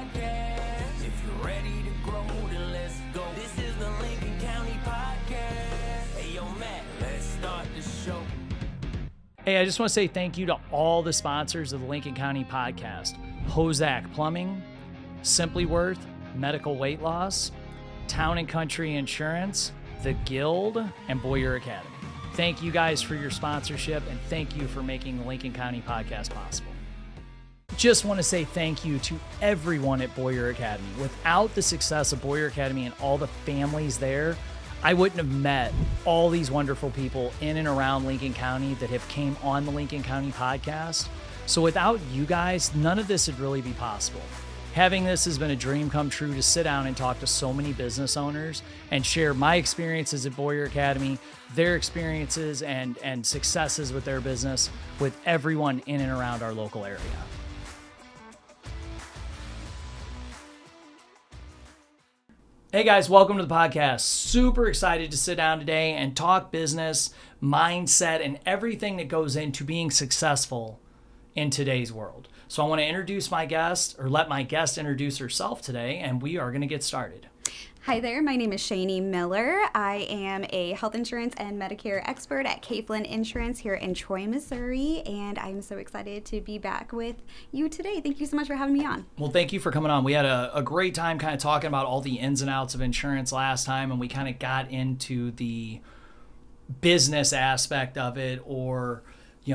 Podcast. If you're ready to grow, then let's go. This is the Lincoln County Podcast. Hey, yo, Matt, let's start the show. Hey, I just want to say thank you to all the sponsors of the Lincoln County Podcast. Hozak Plumbing, Simply Worth, Medical Weight Loss, Town and Country Insurance, The Guild, and Boyer Academy. Thank you guys for your sponsorship, and thank you for making the Lincoln County Podcast possible. Just want to say thank you to everyone at Boyer Academy. Without the success of Boyer Academy and all the families there, I wouldn't have met all these wonderful people in and around Lincoln County that have came on the Lincoln County Podcast. So without you guys, none of this would really be possible. Having this has been a dream come true to sit down and talk to so many business owners and share my experiences at Boyer Academy, their experiences and successes with their business with everyone in and around our local area. Hey guys, welcome to the podcast. Super excited to sit down today and talk business, mindset, and everything that goes into being successful in today's world. So I want to introduce my guest, or let my guest introduce herself today, and we are going to get started. Hi there, my name is Shani Miller. I am a health insurance and Medicare expert at Kaflin Insurance here in Troy, Missouri, and I'm so excited to be back with you today. Thank you so much for having me on. Well, thank you for coming on. We had a great time kind of talking about all the ins and outs of insurance last time, and we kind of got into the business aspect of it, or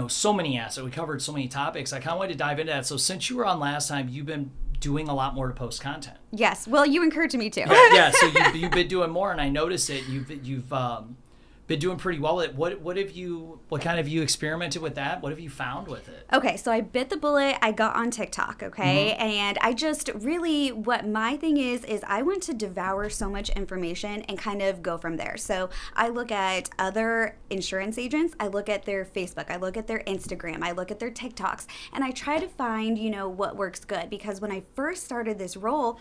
so many aspects. We covered so many topics. I kind of wanted to dive into that. So since you were on last time, you've been doing a lot more to post content. Yes. Well, you encouraged me to. Yeah. So you've been doing more, and I noticed it. You've been doing pretty well with it. What kind of you experimented with that? What have you found with it? Okay, so I bit the bullet. I got on TikTok, okay? Mm-hmm. And I just really, what my thing is I want to devour so much information and kind of go from there. So I look at other insurance agents. I look at their Facebook. I look at their Instagram. I look at their TikToks. And I try to find, what works good. Because when I first started this role,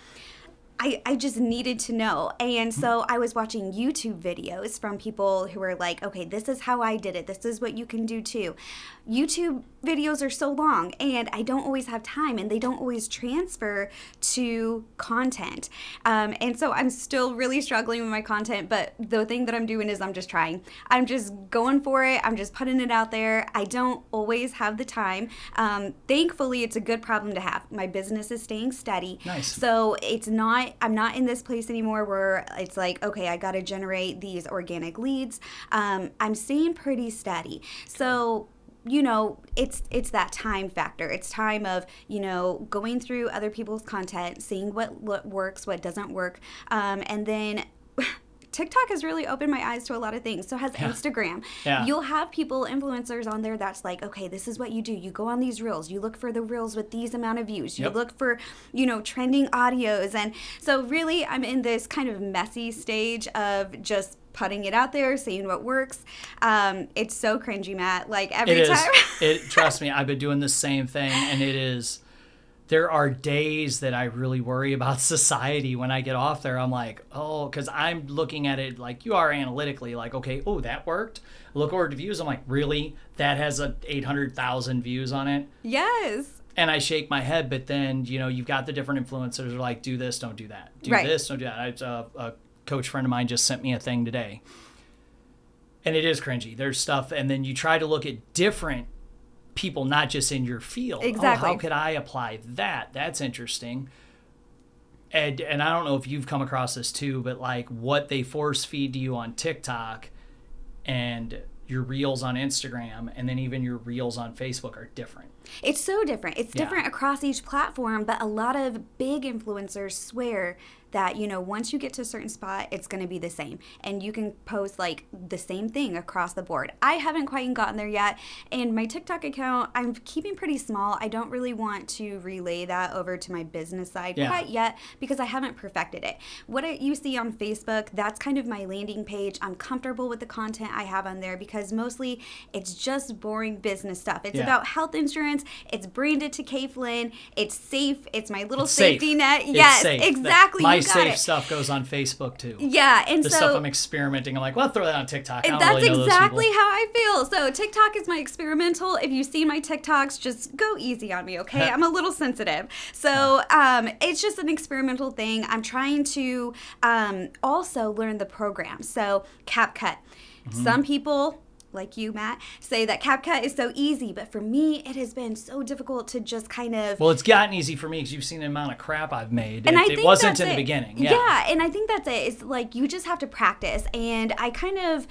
I just needed to know. And so I was watching YouTube videos from people who were like, okay, this is how I did it. This is what you can do too. YouTube videos are so long and I don't always have time and they don't always transfer to content. And so I'm still really struggling with my content, but the thing that I'm doing is I'm just trying. I'm just going for it. I'm just putting it out there. I don't always have the time. Thankfully, it's a good problem to have. My business is staying steady. Nice. So I'm not in this place anymore where it's like, okay, I got to generate these organic leads. I'm staying pretty steady. So, it's that time factor. It's time of, going through other people's content, seeing what works, what doesn't work. And then TikTok has really opened my eyes to a lot of things. So has Instagram. Yeah. You'll have people, influencers on there that's like, okay, this is what you do. You go on these reels. You look for the reels with these amount of views. You look for, trending audios. And so really I'm in this kind of messy stage of just putting it out there, seeing what works. It's so cringy, Matt. Like every time. Trust me, I've been doing the same thing, and it is. There are days that I really worry about society when I get off there. I'm like, because I'm looking at it like you are analytically, like, okay, that worked. Look over to views. I'm like, really? That has 800,000 views on it? Yes. And I shake my head, but then, you've got the different influencers who are like, do this, don't do that. Do this, don't do that. A coach friend of mine just sent me a thing today. And it is cringy. There's stuff, and then you try to look at different people, not just in your field. Exactly. How could I apply that? That's interesting. And I don't know if you've come across this too, but like what they force feed to you on TikTok and your reels on Instagram and then even your reels on Facebook are different. It's so different. It's different across each platform, but a lot of big influencers swear that, once you get to a certain spot, it's going to be the same. And you can post like the same thing across the board. I haven't quite gotten there yet. And my TikTok account, I'm keeping pretty small. I don't really want to relay that over to my business side quite yet because I haven't perfected it. What you see on Facebook, that's kind of my landing page. I'm comfortable with the content I have on there because mostly it's just boring business stuff. It's about health insurance. insurance. It's branded to Katelyn. It's safe. It's my little It's safety safe. net. It's Yes, safe. exactly. My you got safe it. stuff goes on Facebook too. Yeah, and The so stuff I'm experimenting, I'm like, well, I'll throw that on TikTok. I don't that's really know exactly those people. how I feel. So TikTok is my experimental. If you've seen my TikToks, just go easy on me, okay? I'm a little sensitive. So it's just an experimental thing. I'm trying to also learn the program. So CapCut. Some people, like you, Matt, say that CapCut is so easy, but for me, it has been so difficult to just kind of... Well, it's gotten easy for me because you've seen the amount of crap I've made. And I It think wasn't that's in the it. beginning. Yeah, and I think that's it. It's like you just have to practice. And I kind of,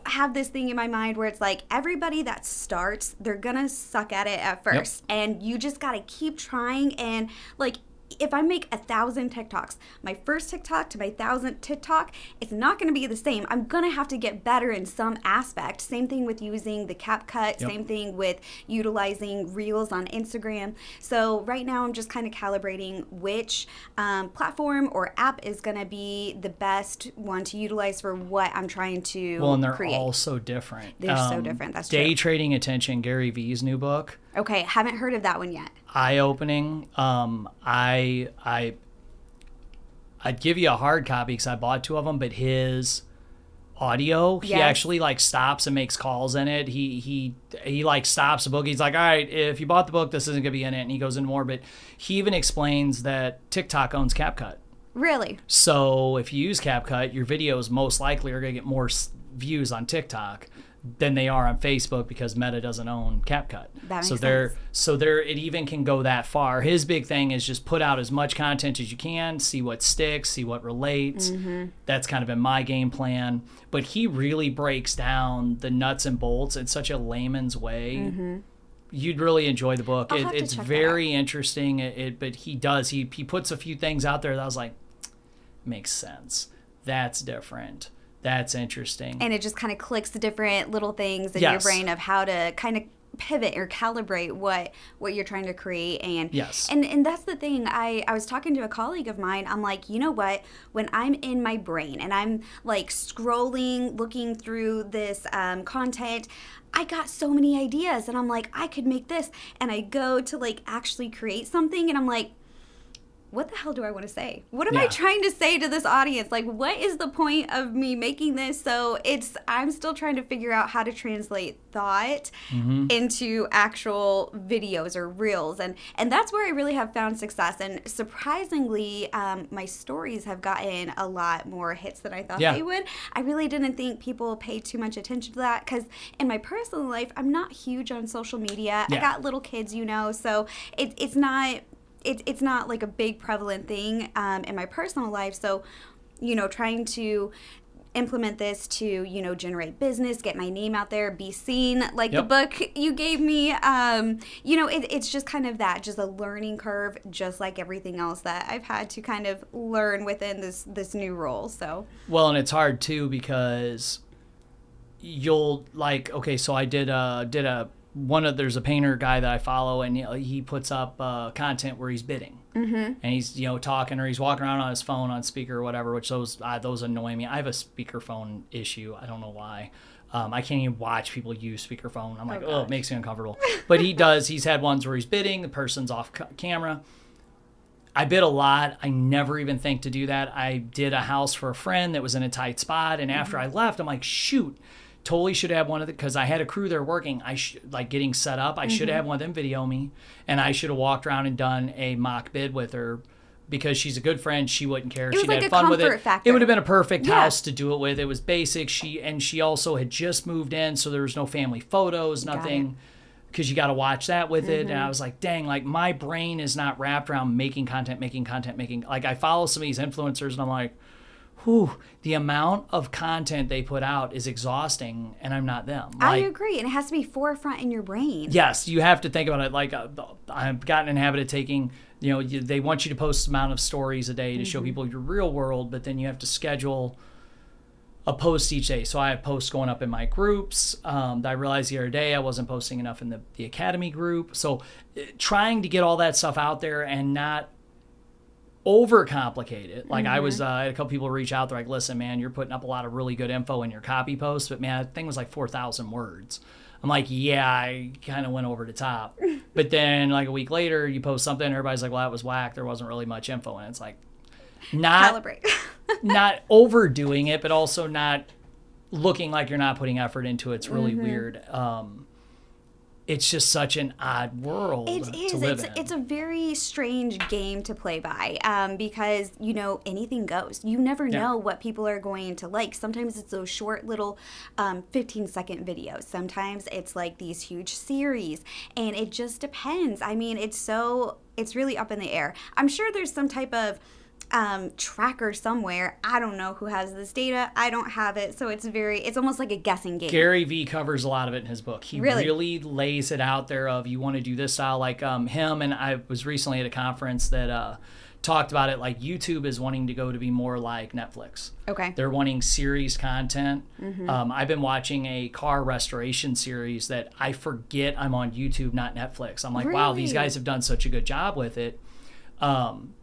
have this thing in my mind where it's like everybody that starts, they're going to suck at it at first. And you just got to keep trying. And like, if I make 1,000 TikToks, my first TikTok to my 1,000th TikTok, it's not going to be the same. I'm going to have to get better in some aspect. Same thing with using the CapCut. Same thing with utilizing Reels on Instagram. So right now I'm just kind of calibrating which platform or app is going to be the best one to utilize for what I'm trying to create. Well, and they're all so different. They're so different. That's Day true. Trading Attention, Gary Vee's new book. Okay, haven't heard of that one yet. Eye-opening. I'd give you a hard copy because I bought 2 of them, but his audio, he Yes. actually like stops and makes calls in it. He like stops the book. He's like, all right, if you bought the book, this isn't gonna be in it, and he goes into more. But he even explains that TikTok owns CapCut. Really? So if you use CapCut, your videos most likely are gonna get more views on TikTok than they are on Facebook because Meta doesn't own CapCut. That makes So it even can go that far. His big thing is just put out as much content as you can, see what sticks, see what relates. That's kind of been my game plan. But he really breaks down the nuts and bolts in such a layman's way. You'd really enjoy the book. I'll have to It's check that very interesting. But he does. He puts a few things out there that I was like, makes sense. That's different. That's interesting. And it just kind of clicks the different little things in Yes. your brain of how to kind of pivot or calibrate what you're trying to create. And Yes. and that's the thing. I was talking to a colleague of mine. I'm like, you know what? When I'm in my brain and I'm like scrolling, looking through this content, I got so many ideas. And I'm like, I could make this. And I go to like actually create something and I'm like, what the hell do I want to say? What am I trying to say to this audience? Like, what is the point of me making this? So I'm still trying to figure out how to translate thought into actual videos or reels. And that's where I really have found success. And surprisingly, my stories have gotten a lot more hits than I thought they would. I really didn't think people paid too much attention to that because in my personal life, I'm not huge on social media. I got little kids, so it's not... It's not like a big prevalent thing in my personal life. So, trying to implement this to, generate business, get my name out there, be seen, like the book you gave me. It's just kind of that, just a learning curve, just like everything else that I've had to kind of learn within this new role. So, well, and it's hard too because you'll like, okay, so I did there's a painter guy that I follow, and he puts up content where he's bidding, and he's talking, or he's walking around on his phone on speaker or whatever, which those annoy me. I have a speakerphone issue. I don't know why. I can't even watch people use speakerphone. I'm like, oh, it makes me uncomfortable. But he's had ones where he's bidding, the person's off camera. I bid a lot. I never even think to do that. I did a house for a friend that was in a tight spot, and after I left, I'm like, shoot. Totally should have one of because I had a crew there working. Like getting set up. I should have one of them video me, and I should have walked around and done a mock bid with her because she's a good friend. She wouldn't care. was She'd like have a fun with comfort it. factor. It would have been a perfect house to do it with. It was basic. She also had just moved in, so there was no family photos, nothing. Because you got to watch that with it. And I was like, dang, like my brain is not wrapped around making content. Like I follow some of these influencers, and I'm like, whew, the amount of content they put out is exhausting, and I'm not them. I agree, and it has to be forefront in your brain. Yes, you have to think about it. Like I've gotten in the habit of taking, they want you to post an amount of stories a day to show people your real world, but then you have to schedule a post each day. So I have posts going up in my groups. I realized the other day I wasn't posting enough in the Academy group. So trying to get all that stuff out there and not overcomplicate it. Like I had a couple people reach out. They're like, listen, man, you're putting up a lot of really good info in your copy posts, but man, that thing was like 4,000 words. I'm like, yeah, I kind of went over the top. But then like a week later, you post something, and everybody's like, well, that was whack. There wasn't really much info. And it's like, Calibrate. not overdoing it, but also not looking like you're not putting effort into it. It's really weird. It's just such an odd world to live in. It's a very strange game to play by because, anything goes. You never know what people are going to like. Sometimes it's those short little 15-second videos. Sometimes it's like these huge series. And it just depends. I mean, it's really up in the air. I'm sure there's some type of tracker somewhere. I don't know who has this data. I don't have it. So it's almost like a guessing game. Gary Vee covers a lot of it in his book. He really lays it out there of you want to do this style. Like him, and I was recently at a conference that talked about it. Like YouTube is wanting to go to be more like Netflix. Okay. They're wanting series content. I've been watching a car restoration series that I forget I'm on YouTube, not Netflix. I'm like, wow, these guys have done such a good job with it.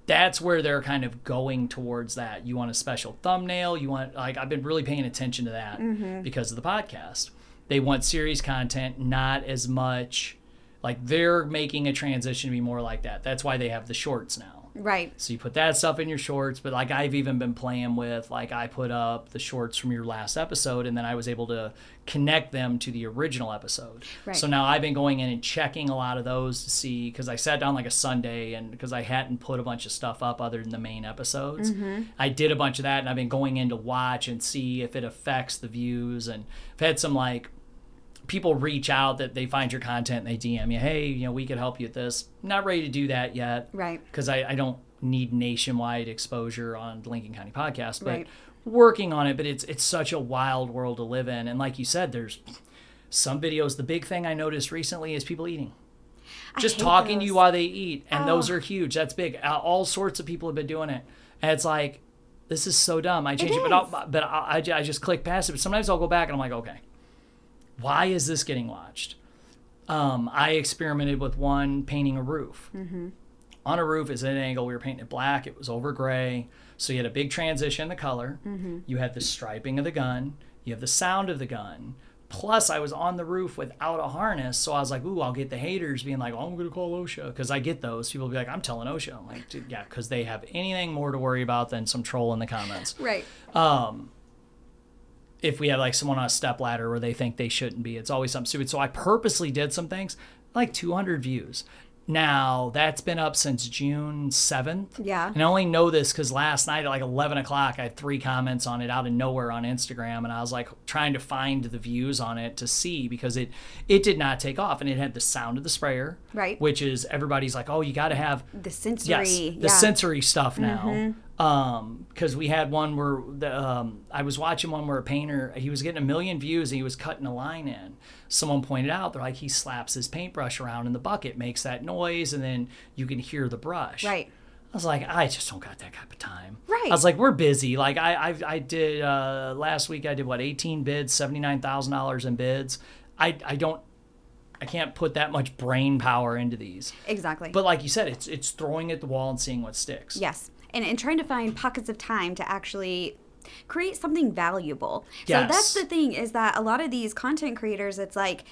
That's where they're kind of going towards that. You want a special thumbnail. You want, like, I've been really paying attention to that because of the podcast. They want series content, not as much, like they're making a transition to be more like that. That's why they have the shorts now. Right. So you put that stuff in your shorts, but like I've even been playing with, like I put up the shorts from your last episode and then I was able to connect them to the original episode. Right. So now I've been going in and checking a lot of those to see, because I sat down like a Sunday and because I hadn't put a bunch of stuff up other than the main episodes. I did a bunch of that and I've been going in to watch and see if it affects the views. And I've had some like people reach out that they find your content and they DM you, hey, we could help you with this. Not ready to do that yet. Right. Because I don't need nationwide exposure on the Lincoln County podcast, but working on it. But it's such a wild world to live in. And like you said, there's some videos. The big thing I noticed recently is people eating. Just talking to you while they eat. And those are huge. That's big. All sorts of people have been doing it. And it's like, this is so dumb. I change it, but I just click past it. But sometimes I'll go back and I'm like, okay, why is this getting watched? I experimented with one painting a roof. On a roof is at an angle. We were painting it black. It was over gray. So you had a big transition in the color. You had the striping of the gun. You have the sound of the gun. Plus, I was on the roof without a harness. So I was like, ooh, I'll get the haters being like, oh, I'm going to call OSHA. Because I get those. People will be like, I'm telling OSHA. I'm like, dude, yeah, because they have anything more to worry about than some troll in the comments. Right. If we have like someone on a step ladder where they think they shouldn't be, it's always something stupid. So I purposely did some things, like 200 views. Now, that's been up since June 7th. Yeah. And I only know this because last night at like 11 o'clock, I had 3 comments on it out of nowhere on Instagram. And I was like trying to find the views on it to see, because it did not take off. And it had the sound of the sprayer. Right. Which is, everybody's like, oh, you got to have the sensory. Yes, the sensory stuff now. Because we had one where I was watching one where a painter, he was getting 1 million views and he was cutting a line in. Someone pointed out, they're like, he slaps his paintbrush around in the bucket, makes that noise, and then you can hear the brush. Right. I was like, I just don't got that type of time. Right. I was like, we're busy. Like I did last week. I did 18 bids, $79,000 in bids. I can't put that much brain power into these. Exactly. But like you said, it's throwing at the wall and seeing what sticks. Yes. And trying to find pockets of time to actually create something valuable. Yes. So that's the thing, is that a lot of these content creators, it's like,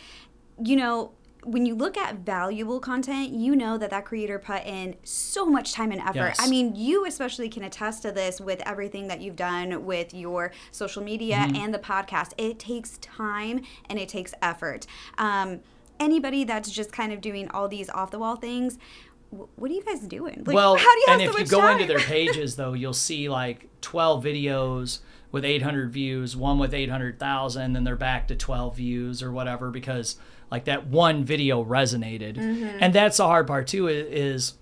when you look at valuable content, that creator put in so much time and effort. Yes. I mean, you especially can attest to this with everything that you've done with your social media and the podcast. It takes time and it takes effort. Anybody that's just kind of doing all these off-the-wall things, what are you guys doing? Like, well, how do you have so much time? And if you go into their pages, though, you'll see like 12 videos with 800 views, one with 800,000, then they're back to 12 views or whatever, because like that one video resonated. And that's the hard part too, is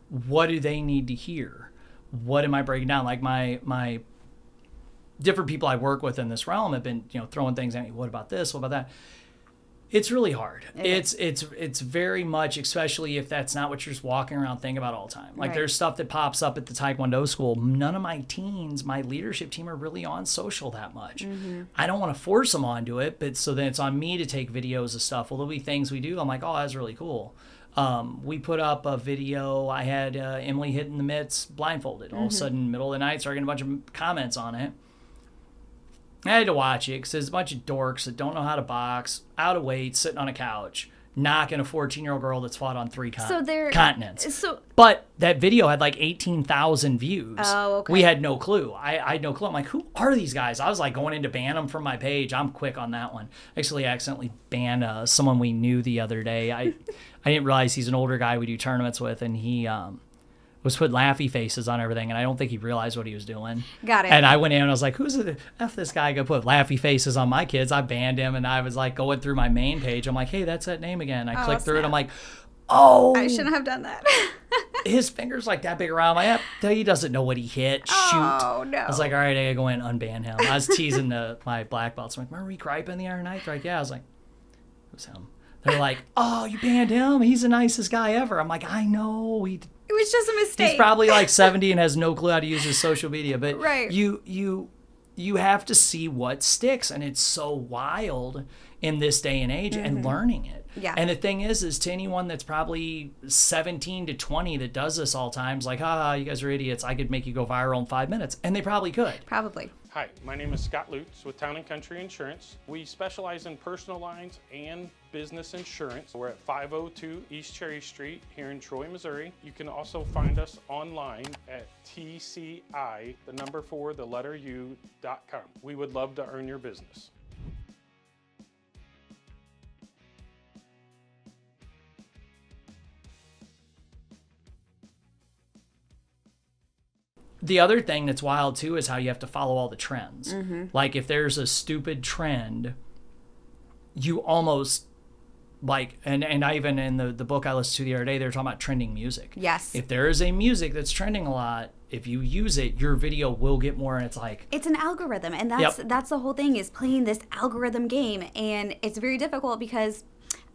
what do they need to hear? What am I breaking down? Like my different people I work with in this realm have been, throwing things at me. What about this? What about that? It's really hard. It's very much, especially if that's not what you're just walking around thinking about all the time. Like there's stuff that pops up at the Taekwondo school. None of my teens, my leadership team, are really on social that much. I don't want to force them onto it, but so then it's on me to take videos of stuff. Well, there'll be things we do. I'm like, oh, that's really cool. We put up a video. I had Emily hitting the mitts blindfolded. All of a sudden, middle of the night, started getting a bunch of comments on it. I had to watch it because there's a bunch of dorks that don't know how to box, out of weight, sitting on a couch, knocking a 14-year-old girl that's fought on 3 continents. But that video had like 18,000 views. Oh, okay. We had no clue. I had no clue. I'm like, who are these guys? I was like going in to ban them from my page. I'm quick on that one. Actually, I accidentally banned someone we knew the other day. I didn't realize he's an older guy we do tournaments with, and he was putting laughy faces on everything, and I don't think he realized what he was doing. Got it. And I went in and I was like, who's the F this guy gonna put laughy faces on my kids? I banned him, and I was like going through my main page. I'm like, hey, that's that name again. I clicked through it. I'm like, oh. I shouldn't have done that. His finger's like that big around. My he doesn't know what he hit. Shoot. Oh, no. I was like, all right, I gotta go in and unban him. I was teasing my black belts. I'm like, remember Griping the other night? They're like, yeah. I was like, who's him? They're like, oh, you banned him? He's the nicest guy ever. I'm like, I know. It was just a mistake. He's probably like 70 and has no clue how to use his social media. But right. you have to see what sticks, and it's so wild in this day and age, and learning it. Yeah. And the thing is to anyone that's probably 17 to 20 that does this all times, like, you guys are idiots. I could make you go viral in 5 minutes. And they probably could. Probably. Hi, my name is Scott Lutz with Town & Country Insurance. We specialize in personal lines and business insurance. We're at 502 East Cherry Street here in Troy, Missouri. You can also find us online at TCI4U.com. We would love to earn your business. The other thing that's wild too is how you have to follow all the trends. Like if there's a stupid trend, you almost like, and I even in the book I listened to the other day, they were talking about trending music. Yes. If there is a music that's trending a lot, if you use it, your video will get more, and it's like... It's an algorithm, and that's the whole thing, is playing this algorithm game, and it's very difficult because...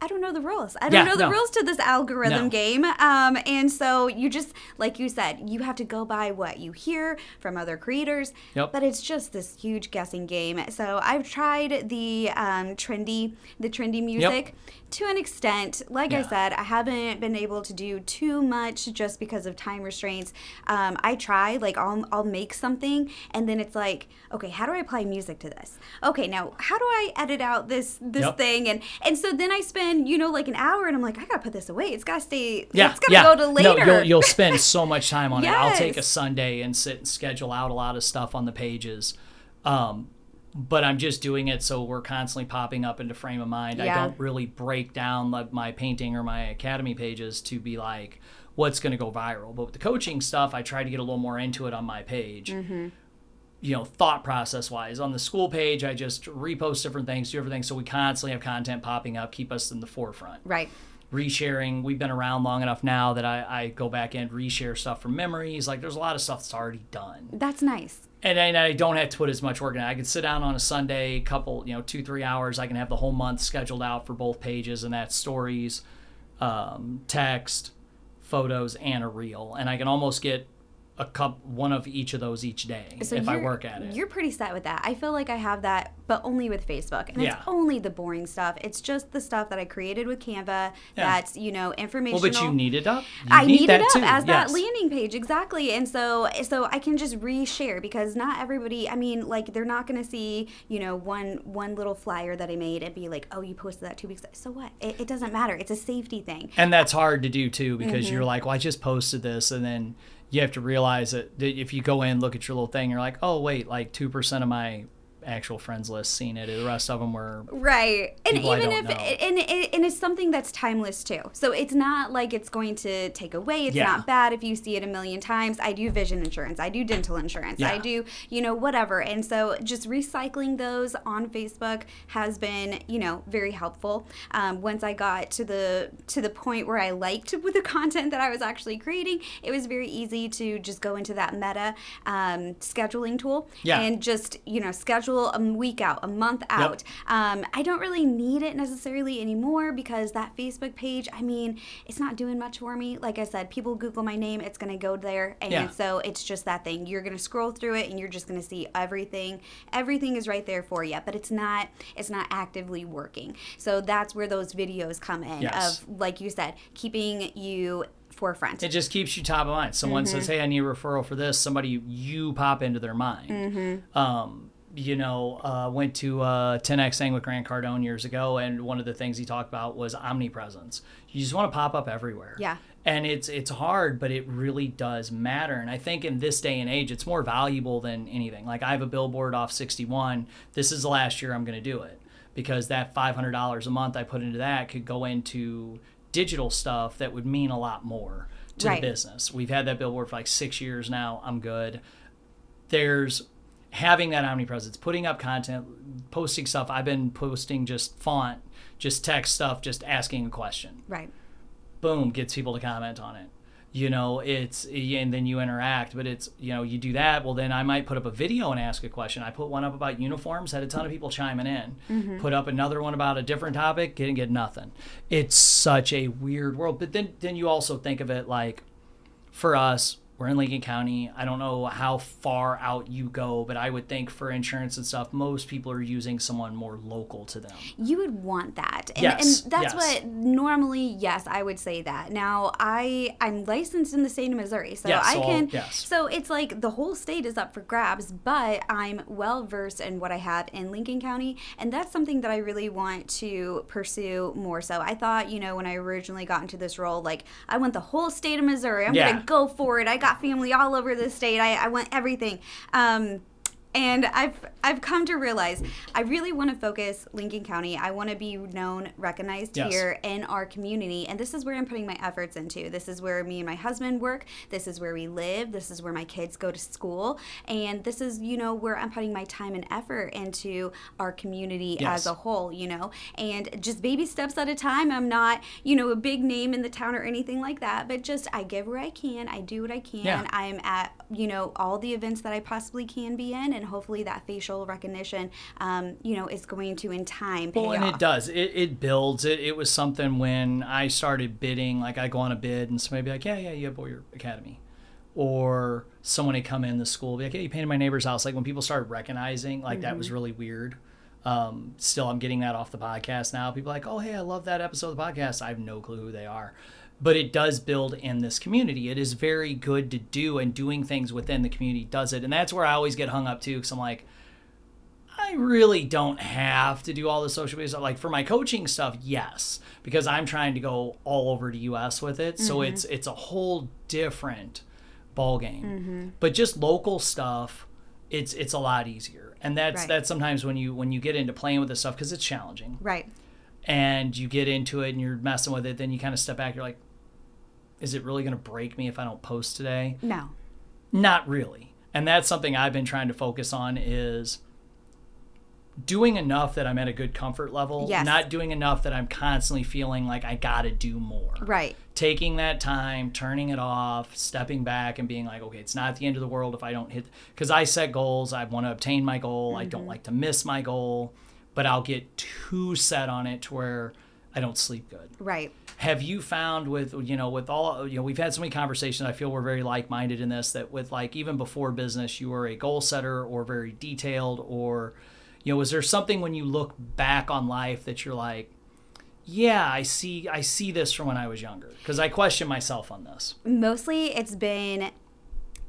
I don't know the rules. I don't know the rules to this algorithm game. And so you just, like you said, you have to go by what you hear from other creators. Yep. But it's just this huge guessing game. So I've tried the trendy music to an extent. Like I said, I haven't been able to do too much just because of time restraints. I try, like I'll make something, and then it's like, okay, how do I apply music to this? Okay, now how do I edit out this thing? And so then I spend, like an hour, and I'm like, I gotta put this away. It's gotta stay. It's gotta go to later. No, you'll spend so much time on it. I'll take a Sunday and sit and schedule out a lot of stuff on the pages. But I'm just doing it so we're constantly popping up into frame of mind. Yeah. I don't really break down my painting or my academy pages to be like, what's going to go viral. But with the coaching stuff, I try to get a little more into it on my page. Thought process wise. On the school page, I just repost different things, do everything. So we constantly have content popping up, keep us in the forefront. Right. Resharing. We've been around long enough now that I go back and reshare stuff from memories. Like there's a lot of stuff that's already done. That's nice. And I don't have to put as much work in it. I can sit down on a Sunday, couple, 2-3 hours. I can have the whole month scheduled out for both pages, and that's stories, text, photos, and a reel. And I can almost get one of each of those each day if I work at it. You're pretty set with that. I feel like I have that, but only with Facebook. And it's only the boring stuff. It's just the stuff that I created with Canva that's, informational. Well, but you need it up. I need it up as that landing page. Exactly. And so I can just reshare, because not everybody, they're not going to see, one little flyer that I made and be like, oh, you posted that 2 weeks ago. So what? It doesn't matter. It's a safety thing. And that's hard to do too, because you're like, well, I just posted this, and then you have to realize that if you go in, look at your little thing, you're like, oh, wait, like 2% of my actual friends list seen it. The rest of them were right. And even if and it's something that's timeless too. So it's not like it's going to take away. It's not bad if you see it a million times. I do vision insurance. I do dental insurance. I do, whatever. And so just recycling those on Facebook has been, very helpful. Once I got to the point where I liked the content that I was actually creating, it was very easy to just go into that meta scheduling tool and just, schedule a week out, a month out. I don't really need it necessarily anymore, because that Facebook page, it's not doing much for me. Like I said, people Google my name, it's going to go there. And so it's just that thing. You're going to scroll through it and you're just going to see everything. Everything is right there for you, but it's not actively working. So that's where those videos come in of, like you said, keeping you forefront. It just keeps you top of mind. Someone says, hey, I need a referral for this. Somebody, you pop into their mind. went to 10X thing with Grant Cardone years ago, and one of the things he talked about was omnipresence. You just want to pop up everywhere. Yeah. And it's hard, but it really does matter. And I think in this day and age, it's more valuable than anything. Like, I have a billboard off 61. This is the last year I'm going to do it, because that $500 a month I put into that could go into digital stuff that would mean a lot more to the business. We've had that billboard for like 6 years now. I'm good. There's having that omnipresence, putting up content, posting stuff. I've been posting just font, just text stuff, just asking a question. Right. Boom, gets people to comment on it. And then you interact, but it's, you do that. Well, then I might put up a video and ask a question. I put one up about uniforms, had a ton of people chiming in. Put up another one about a different topic, didn't get nothing. It's such a weird world. But then you also think of it like, for us, we're in Lincoln County. I don't know how far out you go, but I would think for insurance and stuff, most people are using someone more local to them. You would want that. And, Yes, and that's yes. what normally, yes, I would say that. Now, I'm licensed in the state of Missouri, so Yes, I can. yes. So it's like the whole state is up for grabs, but I'm well versed in what I have in Lincoln County, and that's something that I really want to pursue more so. I thought, when I originally got into this role, like, I want the whole state of Missouri. I'm going to go for it. I got family all over the state. I want everything. And I've come to realize I really want to focus Lincoln County. I want to be known, recognized here in our community. And this is where I'm putting my efforts into. This is where me and my husband work. This is where we live. This is where my kids go to school. And this is, where I'm putting my time and effort into our community as a whole, And just baby steps at a time. I'm not, a big name in the town or anything like that. But just I give where I can. I do what I can. Yeah. I'm at, all the events that I possibly can be in. And hopefully that facial recognition, is going to in time pay off. And it does. It builds. It was something when I started bidding, like I go on a bid and somebody be like, yeah, you have Boyer Academy. Or someone had come in the school, be like, hey, you painted my neighbor's house. Like when people started recognizing, like that was really weird. Still, I'm getting that off the podcast now. People are like, oh, hey, I love that episode of the podcast. I have no clue who they are. But it does build in this community. It is very good to do, and doing things within the community does it. And that's where I always get hung up too, because I'm like, I really don't have to do all the social media stuff. Like for my coaching stuff, yes, because I'm trying to go all over the U.S. with it. So it's a whole different ball game. But just local stuff, it's a lot easier. And that's sometimes when you get into playing with this stuff, because it's challenging. Right. And you get into it and you're messing with it, then you kind of step back. You're like, is it really going to break me if I don't post today? No. Not really. And that's something I've been trying to focus on, is doing enough that I'm at a good comfort level, not doing enough that I'm constantly feeling like I got to do more. Right. Taking that time, turning it off, stepping back and being like, okay, it's not the end of the world if I don't hit, because I set goals. I want to obtain my goal. I don't like to miss my goal, but I'll get too set on it to where I don't sleep good. Right. Have you found with all, we've had so many conversations, I feel we're very like-minded in this, that with like, even before business, you were a goal setter or very detailed, or, was there something when you look back on life that you're like, yeah, I see this from when I was younger? Because I question myself on this. Mostly it's been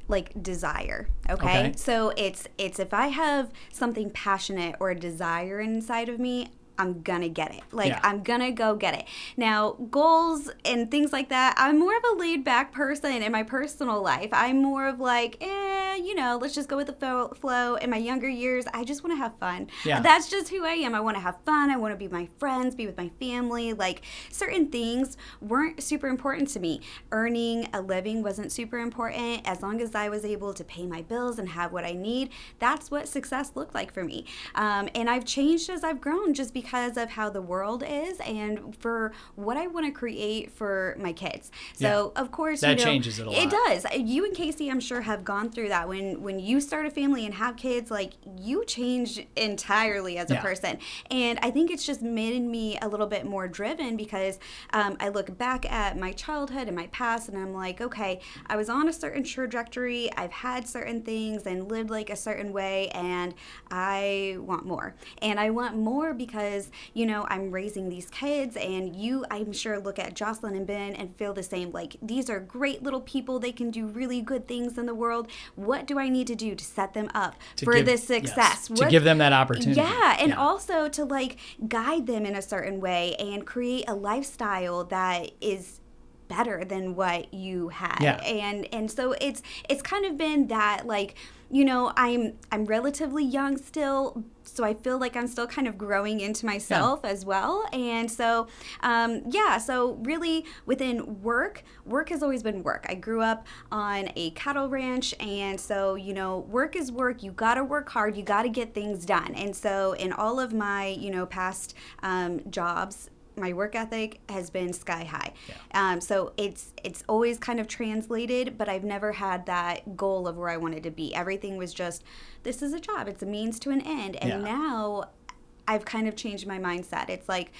like desire. Okay. So it's if I have something passionate or a desire inside of me, I'm gonna get it. Like, I'm gonna go get it. Now, goals and things like that, I'm more of a laid back person in my personal life. I'm more of like, let's just go with the flow. In my younger years, I just want to have fun. Yeah. That's just who I am. I want to have fun. I want to be with my friends, be with my family. Like, certain things weren't super important to me. Earning a living wasn't super important. As long as I was able to pay my bills and have what I need, that's what success looked like for me. And I've changed as I've grown, just because of how the world is and for what I want to create for my kids. So, of course, that changes it a lot. It does. You and Casey, I'm sure, have gone through that. When you start a family and have kids, like, you change entirely as a person. And I think it's just made me a little bit more driven, because I look back at my childhood and my past, and I'm like, okay, I was on a certain trajectory. I've had certain things and lived like a certain way, and I want more. And I want more because, I'm raising these kids, and you, I'm sure, look at Jocelyn and Ben and feel the same. Like, these are great little people. They can do really good things in the world. What what do I need to do to set them up for this success? To give them that opportunity. Yeah, and also to like guide them in a certain way and create a lifestyle that is better than what you had. Yeah. And so it's kind of been that, like, you know, I'm relatively young still, so I feel like I'm still kind of growing into myself as well. And so so really within work has always been work. I grew up on a cattle ranch, and so, you know, work is work. You got to work hard, you got to get things done. And so in all of my, you know, past jobs, my work ethic has been sky high. Yeah. So it's always kind of translated, but I've never had that goal of where I wanted to be. Everything was just, this is a job. It's a means to an end. And now I've kind of changed my mindset. It's like,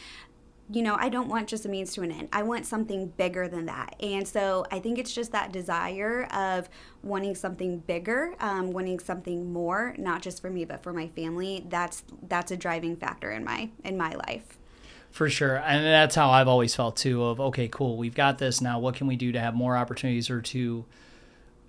you know, I don't want just a means to an end. I want something bigger than that. And so I think it's just that desire of wanting something bigger, wanting something more, not just for me, but for my family. That's a driving factor in my life. For sure. And that's how I've always felt too, of, okay, cool, we've got this now. What can we do to have more opportunities, or to,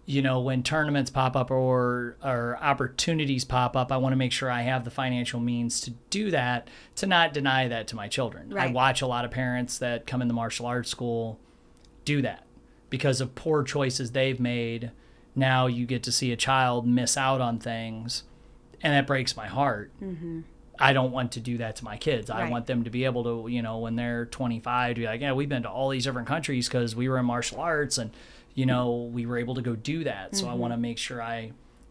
you know, when tournaments pop up or opportunities pop up, I want to make sure I have the financial means to do that, to not deny that to my children. Right. I watch a lot of parents that come in the martial arts school do that because of poor choices they've made. Now you get to see a child miss out on things, and that breaks my heart. Mm-hmm. I don't want to do that to my kids. I want them to be able to, you know, when they're 25, to be like, yeah, we've been to all these different countries because we were in martial arts, and, you know, we were able to go do that. So I want to make sure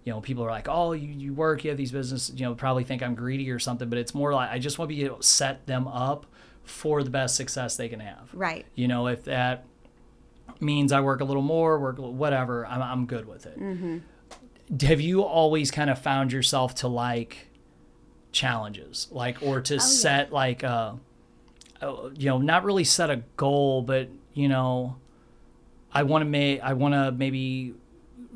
you know, people are like, oh, you work, you have these businesses, you know, probably think I'm greedy or something, but it's more like, I just want to be able to set them up for the best success they can have. Right. You know, if that means I work a little more, whatever, I'm good with it. Mm-hmm. Have you always kind of found yourself to like challenges, like, or to set like you know, not really set a goal, but, you know, I want to maybe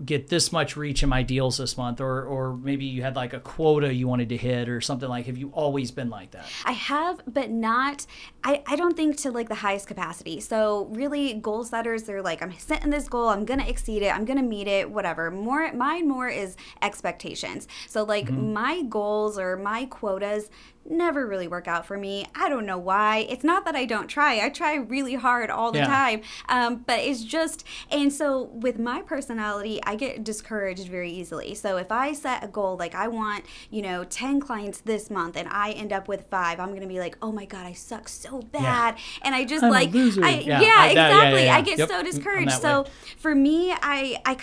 get this much reach in my deals this month, or maybe you had like a quota you wanted to hit or something. Like, have you always been like that? I have, but not, I don't think to like the highest capacity. So really, goal setters, they're like, I'm setting this goal, I'm gonna exceed it, I'm gonna meet it, whatever. Mine is expectations. So like my goals or my quotas never really work out for me. I don't know why. It's not that I don't try. I try really hard all the time. But it's just, and so with my personality, I get discouraged very easily. So if I set a goal, like I want, you know, 10 clients this month and I end up with 5, I'm going to be like, oh my God, I suck so bad. And I just like, exactly. I get so discouraged. So for me, I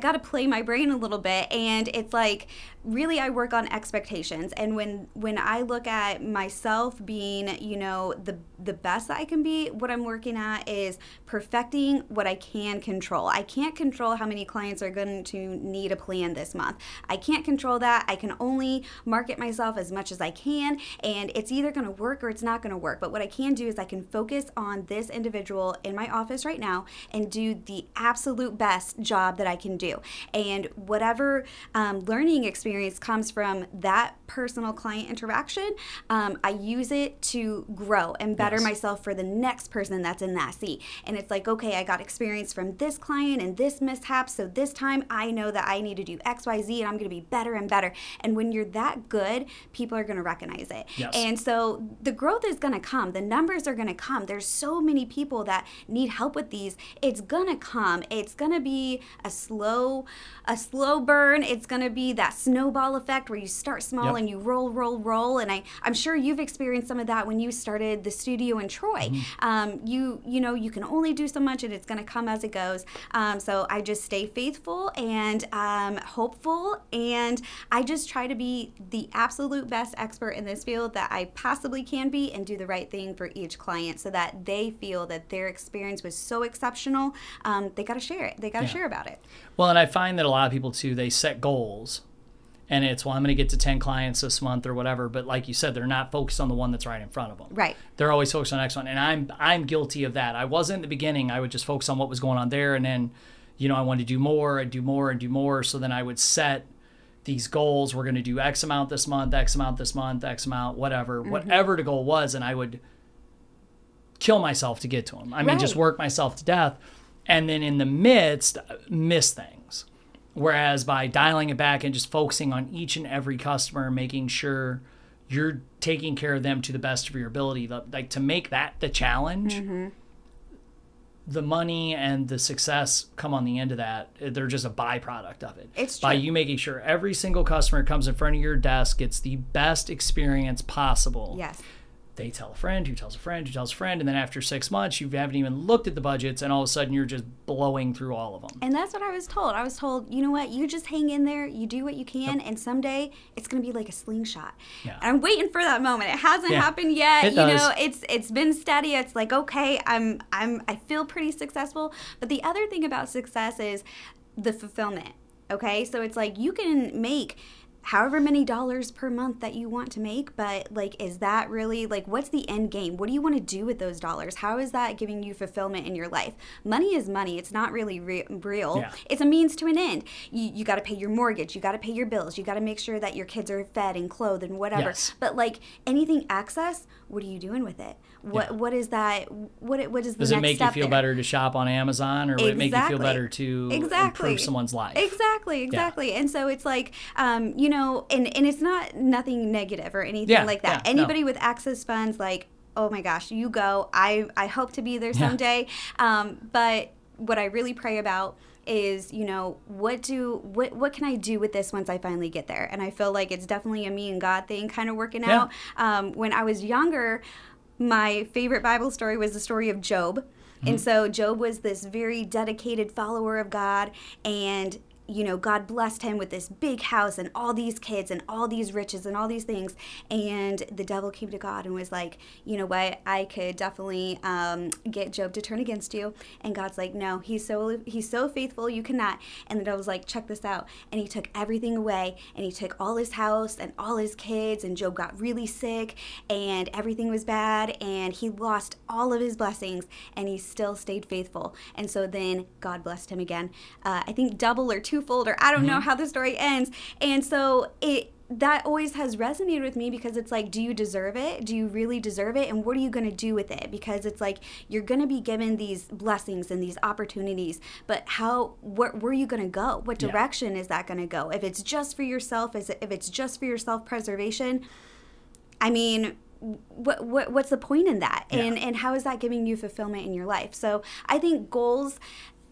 got to play my brain a little bit, and it's like, really, I work on expectations. And when I look at myself being, you know, the best that I can be, what I'm working at is perfecting what I can control. I can't control how many clients are going to need a plan this month. I can't control that. I can only market myself as much as I can, and it's either going to work or it's not going to work. But what I can do is I can focus on this individual in my office right now and do the absolute best job that I can do. And whatever learning experience comes from that personal client interaction, I use it to grow and better myself for the next person that's in that seat. And it's like, okay, I got experience from this client and this mishap, so this time I know that I need to do X, Y, Z, and I'm going to be better and better. And when you're that good, people are going to recognize it. Yes. And so the growth is going to come. The numbers are going to come. There's so many people that need help with these. It's going to come. It's going to be a slow burn. It's going to be that snowball effect where you start small and you roll. And I'm sure you've experienced some of that when you started the studio in Troy. Mm-hmm. You know, you can only do so much, and it's going to come as it goes. So I just stay faithful and hopeful, and I just try to be the absolute best expert in this field that I possibly can be, and do the right thing for each client so that they feel that their experience was so exceptional. They got to share it. They got to share about it. Well, and I find that a lot of people too, they set goals, and it's, well, I'm going to get to 10 clients this month or whatever. But like you said, they're not focused on the one that's right in front of them. Right. They're always focused on the next one. And I'm guilty of that. I wasn't in the beginning. I would just focus on what was going on there. And then, you know, I wanted to do more and do more and do more. So then I would set these goals. We're going to do X amount this month, X amount this month, X amount, whatever the goal was. And I would kill myself to get to them. I mean, just work myself to death. And then in the midst, miss things. Whereas by dialing it back and just focusing on each and every customer, making sure you're taking care of them to the best of your ability, like to make that the challenge, the money and the success come on the end of that. They're just a byproduct of it. It's true. By you making sure every single customer comes in front of your desk, gets the best experience possible. Yes. They tell a friend, who tells a friend, who tells a friend, and then after 6 months, you haven't even looked at the budgets, and all of a sudden you're just blowing through all of them. And that's what I was told. I was told, you know what, you just hang in there, you do what you can, and someday it's going to be like a slingshot. Yeah. And I'm waiting for that moment. It hasn't happened yet. It does. know, it's been steady. It's like, okay, I feel pretty successful. But the other thing about success is the fulfillment. Okay? So it's like you can make however many dollars per month that you want to make, but like, is that really, like, what's the end game? What do you want to do with those dollars? How is that giving you fulfillment in your life? Money is money. It's not really real. Yeah. It's a means to an end. You got to pay your mortgage. You got to pay your bills. You got to make sure that your kids are fed and clothed and whatever. Yes. But like anything excess, what are you doing with it? What is that? What is the next step? Does it make you feel there? better to shop on Amazon, or would it make you feel better to improve someone's life? Exactly. And so it's like, you know, and it's nothing negative or anything like that. Anybody with access funds, like, oh my gosh, you go. I hope to be there someday. But what I really pray about is, you know, what can I do with this once I finally get there? And I feel like it's definitely a me and God thing kind of working out. When I was younger, my favorite Bible story was the story of Job. And so Job was this very dedicated follower of God, and you know, God blessed him with this big house and all these kids and all these riches and all these things. And the devil came to God and was like, you know what, I could definitely get Job to turn against you. And God's like, no, he's so faithful, you cannot. And the devil's like, check this out. And he took everything away, and he took all his house and all his kids, and Job got really sick and everything was bad, and he lost all of his blessings, and he still stayed faithful. And so then God blessed him again. I think double or twofold, or I don't know how the story ends. And so that always has resonated with me, because it's like, do you deserve it? Do you really deserve it? And what are you going to do with it? Because it's like, you're going to be given these blessings and these opportunities, but where are you going to go? What direction is that going to go? If it's just for yourself, if it's just for your self-preservation, I mean, what's the point in that? And how is that giving you fulfillment in your life? So I think goals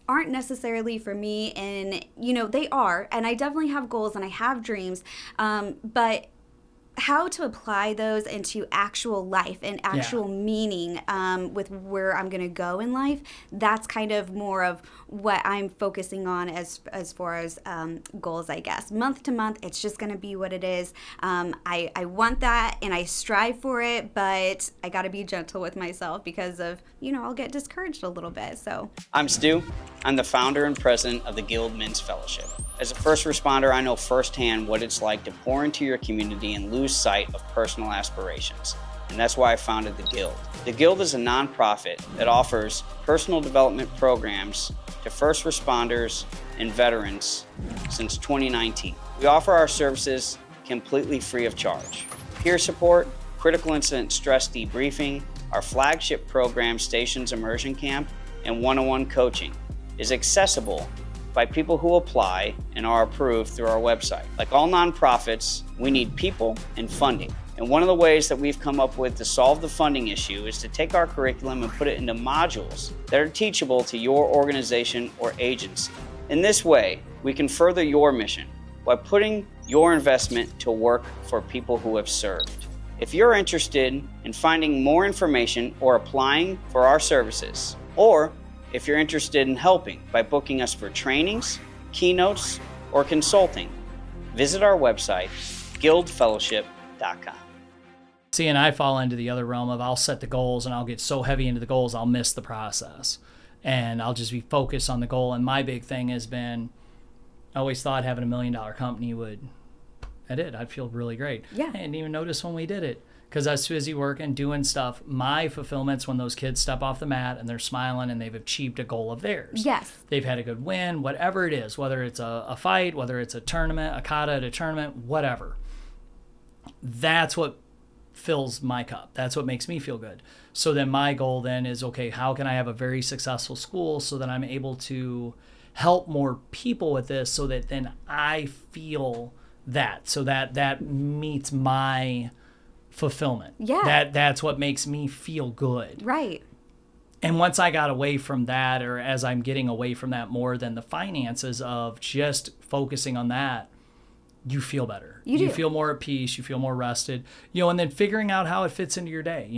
aren't necessarily for me, and you know, they are, and I definitely have goals and I have dreams, but how to apply those into actual life and actual meaning with where I'm going to go in life, that's kind of more of what I'm focusing on as far as goals, I guess. Month to month, it's just going to be what it is. I want that and I strive for it, but I got to be gentle with myself, because of, you know, I'll get discouraged a little bit. So I'm Stu. I'm the founder and president of the Guild Men's Fellowship. As a first responder, I know firsthand what it's like to pour into your community and lose sight of personal aspirations. And that's why I founded the Guild. The Guild is a nonprofit that offers personal development programs to first responders and veterans since 2019. We offer our services completely free of charge. Peer support, critical incident stress debriefing, our flagship program, Stations Immersion Camp, and one-on-one coaching is accessible by people who apply and are approved through our website. Like all nonprofits, we need people and funding. And one of the ways that we've come up with to solve the funding issue is to take our curriculum and put it into modules that are teachable to your organization or agency. In this way, we can further your mission by putting your investment to work for people who have served. If you're interested in finding more information or applying for our services, or if you're interested in helping by booking us for trainings, keynotes, or consulting, visit our website, guildfellowship.com. See, and I fall into the other realm of, I'll set the goals and I'll get so heavy into the goals, I'll miss the process. And I'll just be focused on the goal. And my big thing has been, I always thought having $1 million company I'd feel really great. Yeah. I didn't even notice when we did it, because I was busy working, doing stuff. My fulfillment's when those kids step off the mat and they're smiling and they've achieved a goal of theirs. Yes. They've had a good win, whatever it is, whether it's a fight, whether it's a tournament, a kata at a tournament, whatever. That's what fills my cup. That's what makes me feel good. So then my goal then is, okay, how can I have a very successful school so that I'm able to help more people with this so that then I feel that, so that meets my fulfillment. Yeah. That's what makes me feel good. Right. And once I got away from that, or as I'm getting away from that more than the finances of just focusing on that, you feel better. You do. You feel more at peace. You feel more rested. And then figuring out how it fits into your day.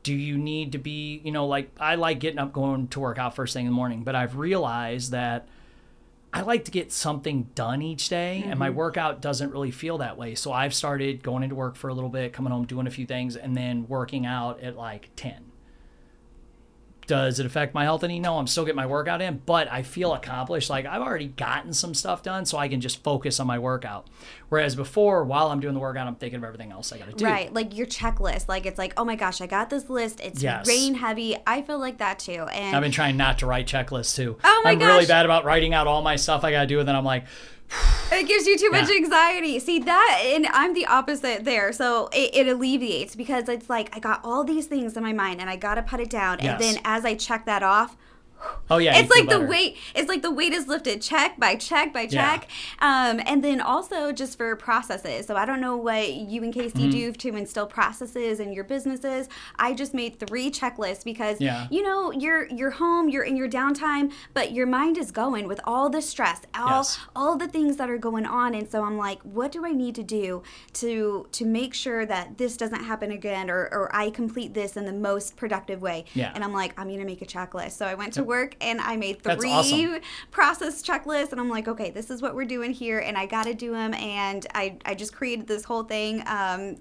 Do you need to be, like I like getting up, going to work out first thing in the morning, but I've realized that I like to get something done each day, and my workout doesn't really feel that way. So I've started going into work for a little bit, coming home, doing a few things, and then working out at like 10. Does it affect my health any? No, I'm still getting my workout in, but I feel accomplished. Like I've already gotten some stuff done, so I can just focus on my workout. Whereas before, while I'm doing the workout, I'm thinking of everything else I got to do. Right, like your checklist. Like it's like, oh my gosh, I got this list. It's rain heavy. I feel like that too. And I've been trying not to write checklists too. Oh my I'm gosh. really bad about writing out all my stuff I got to do, and then I'm like, it gives you too much anxiety. See that, and I'm the opposite there. So it alleviates, because it's like I got all these things in my mind and I got to put it down. Yes. And then as I check that off, oh yeah, it's like the weight. It's like the weight is lifted, check by check by Yeah. check. And then also just for processes. So I don't know what you and Casey do to instill processes in your businesses. I just made 3 checklists because you're home, you're in your downtime, but your mind is going with all the stress, all the things that are going on. And so I'm like, what do I need to do to make sure that this doesn't happen again, or I complete this in the most productive way? Yeah. And I'm like, I'm gonna make a checklist. So I went to work and I made 3 That's awesome. process checklists, and I'm like, okay, this is what we're doing here, and I got to do them, and I just created this whole thing.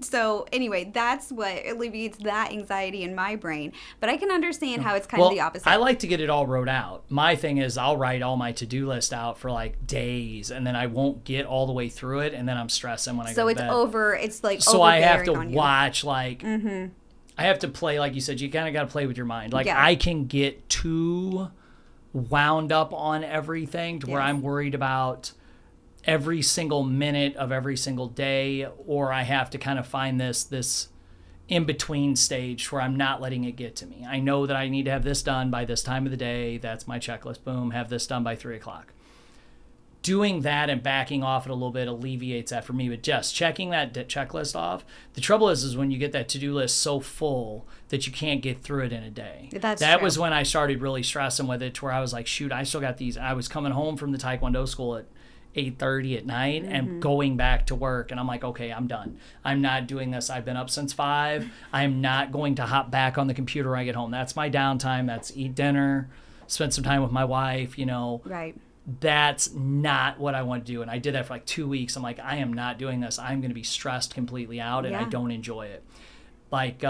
So anyway, that's what alleviates that anxiety in my brain, but I can understand how it's kind of the opposite. I like to get it all wrote out. My thing is I'll write all my to-do list out for like days, and then I won't get all the way through it, and then I'm stressing when I go to bed. It's like so I have to overbearing on you. watch like I have to play, like you said, you kind of got to play with your mind. Like I can get too wound up on everything to where I'm worried about every single minute of every single day, or I have to kind of find this in-between stage where I'm not letting it get to me. I know that I need to have this done by this time of the day. That's my checklist. Boom, have this done by 3:00. Doing that and backing off it a little bit alleviates that for me, but just checking that checklist off. The trouble is when you get that to-do list so full that you can't get through it in a day. That true. Was when I started really stressing with it, to where I was like, shoot, I still got these. I was coming home from the Taekwondo school at 8:30 at night and going back to work, and I'm like, okay, I'm done. I'm not doing this. I've been up since 5. I'm not going to hop back on the computer when I get home. That's my downtime. That's eat dinner, spend some time with my wife, Right. That's not what I want to do. And I did that for like 2 weeks. I'm like, I am not doing this. I'm going to be stressed completely out, and I don't enjoy it. Like,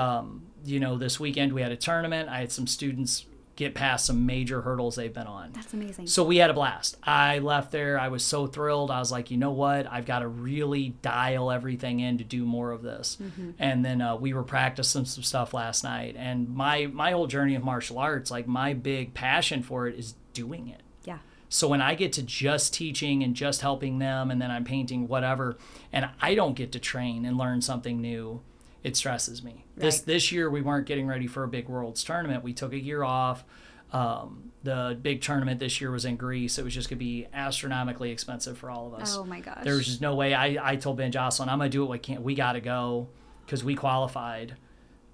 this weekend we had a tournament. I had some students get past some major hurdles they've been on. That's amazing. So we had a blast. I left there. I was so thrilled. I was like, you know what? I've got to really dial everything in to do more of this. And then we were practicing some stuff last night. And my whole journey of martial arts, like my big passion for it is doing it. Yeah. So when I get to just teaching and just helping them, and then I'm painting whatever, and I don't get to train and learn something new, it stresses me. Right. This year we weren't getting ready for a big Worlds tournament. We took a year off. The big tournament this year was in Greece. It was just going to be astronomically expensive for all of us. Oh my gosh. There was just no way. I told Ben Jocelyn, I'm going to do it. We got to go because we qualified.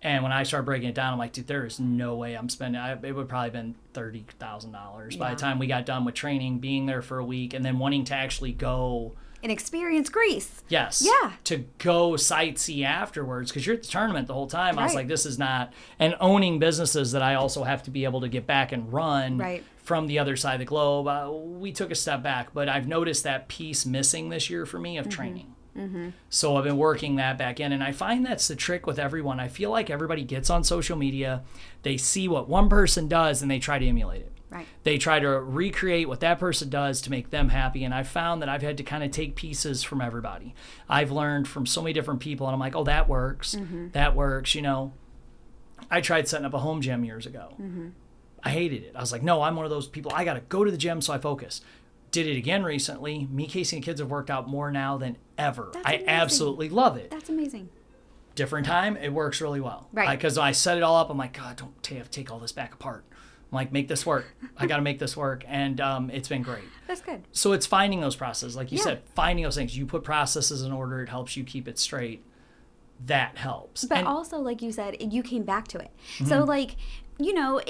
And when I started breaking it down, I'm like, dude, there is no way I'm spending. It would probably have been $30,000 by the time we got done with training, being there for a week, and then wanting to actually go and experience Greece. Yes. Yeah. To go sightsee afterwards, because you're at the tournament the whole time. I was Right. like, this is not. And owning businesses that I also have to be able to get back and run Right. from the other side of the globe. We took a step back, but I've noticed that piece missing this year for me of training. So I've been working that back in, and I find that's the trick with everyone. I feel like everybody gets on social media, they see what one person does, and they try to emulate it. Right. They try to recreate what that person does to make them happy, and I've found that I've had to kind of take pieces from everybody. I've learned from so many different people, and I'm like, oh, that works. That works, I tried setting up a home gym years ago. I hated it. I was like, no, I'm one of those people. I got to go to the gym so I focus. Did it again recently. Me, Casey, and kids have worked out more now than ever. That's I amazing. absolutely love it. That's amazing. Different time, it works really well. Right. Because I set it all up, I'm like, God, don't take all this back apart. I'm like, make this work. I got to make this work. And it's been great. That's good. So it's finding those processes. Like you Yeah. said, finding those things. You put processes in order. It helps you keep it straight. That helps. But And- also, like you said, you came back to it. So, like, you know,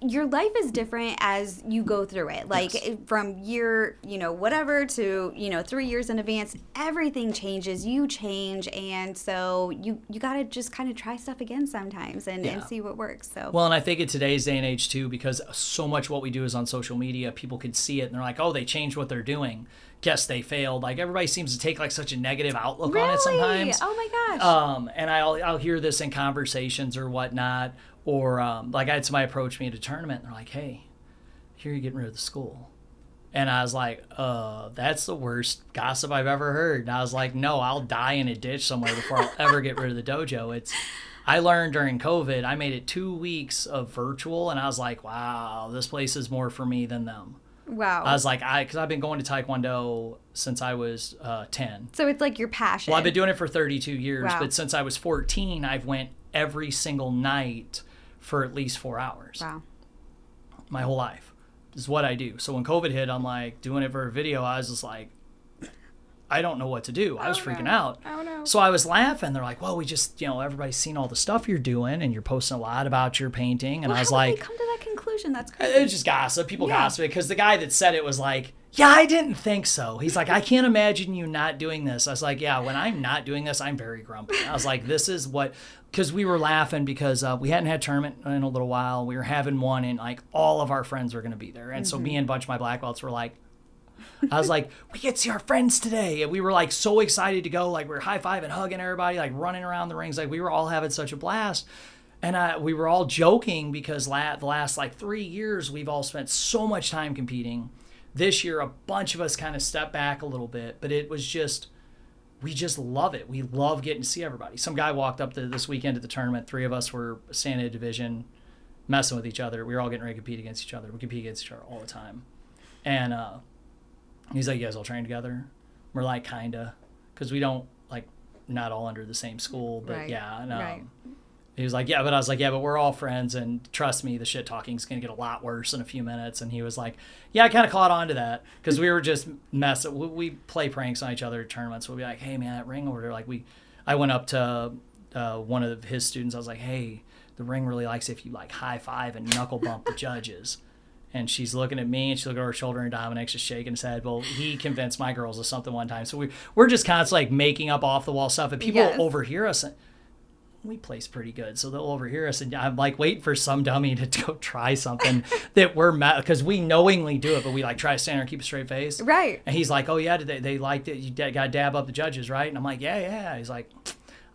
your life is different as you go through it. Like, Yes. from year, you know, whatever to, you know, 3 years in advance, everything changes. You change. And so you got to just kind of try stuff again sometimes and Yeah. see what works. So, Well, and I think in today's day and age too, because so much what we do is on social media, people can see it and they're like, oh, they changed what they're doing. Guess they failed. Like everybody seems to take like such a negative outlook on it sometimes. Oh my gosh. And I'll hear this in conversations or whatnot, or like I had somebody approach me at a tournament and they're like, hey, here you're getting rid of the school. And I was like, that's the worst gossip I've ever heard. And I was like, no, I'll die in a ditch somewhere before I'll ever get rid of the dojo. I learned during COVID, I made it 2 weeks of virtual and I was like, wow, this place is more for me than them. Wow. I was like, because I've been going to Taekwondo since I was 10. So it's like your passion. Well, I've been doing it for 32 years, Wow. but since I was 14, I've went every single night for at least 4 hours. Wow. My whole life is what I do. So when COVID hit, I'm like doing it for a video. I was just like, I don't know what to do. I was freaking out. Oh no. So I was laughing. They're like, well, we just, everybody's seen all the stuff you're doing and you're posting a lot about your painting. And Well, I was how like, did they come to that conclusion? That's crazy. it was just gossip. People Yeah. gossip because the guy that said it was like, yeah, I didn't think so. He's like, I can't imagine you not doing this. I was like, yeah, when I'm not doing this, I'm very grumpy. I was like, this is what, because we were laughing because we hadn't had a tournament in a little while. We were having one and like all of our friends were going to be there. And so me and a bunch of my black belts were like, I was like, we get to see our friends today. And we were like so excited to go. Like we were high-fiving, hugging everybody, like running around the rings. Like we were all having such a blast. And we were all joking because the last like 3 years, we've all spent so much time competing. This year, a bunch of us kind of stepped back a little bit, but it was just, we just love it. We love getting to see everybody. Some guy walked up this weekend at the tournament. 3 of us were standing in a division, messing with each other. We were all getting ready to compete against each other. We compete against each other all the time. And he's like, you guys all train together? We're like, kinda. Because we don't, like, not all under the same school, but Right. yeah. And, Right. he was like, yeah, but I was like, yeah, but we're all friends, and trust me, the shit talking is going to get a lot worse in a few minutes. And he was like, yeah, I kind of caught on to that because we were just messing. We play pranks on each other at tournaments. We'll be like, hey, man, that ring over there. Like I went up to one of his students. I was like, hey, the ring really likes if you like high five and knuckle bump the judges. And she's looking at me, and she looked at her shoulder, and Dominic's just shaking his head. Well, he convinced my girls of something one time. So we're just constantly like making up off the wall stuff, and people Yes. overhear us. And we place pretty good, so they'll overhear us. And I'm like waiting for some dummy to go try something that we're because we knowingly do it, but we like try to stand there and keep a straight face. Right. And he's like, oh yeah, did they liked it? You got to dab up the judges, right? And I'm like, yeah. He's like,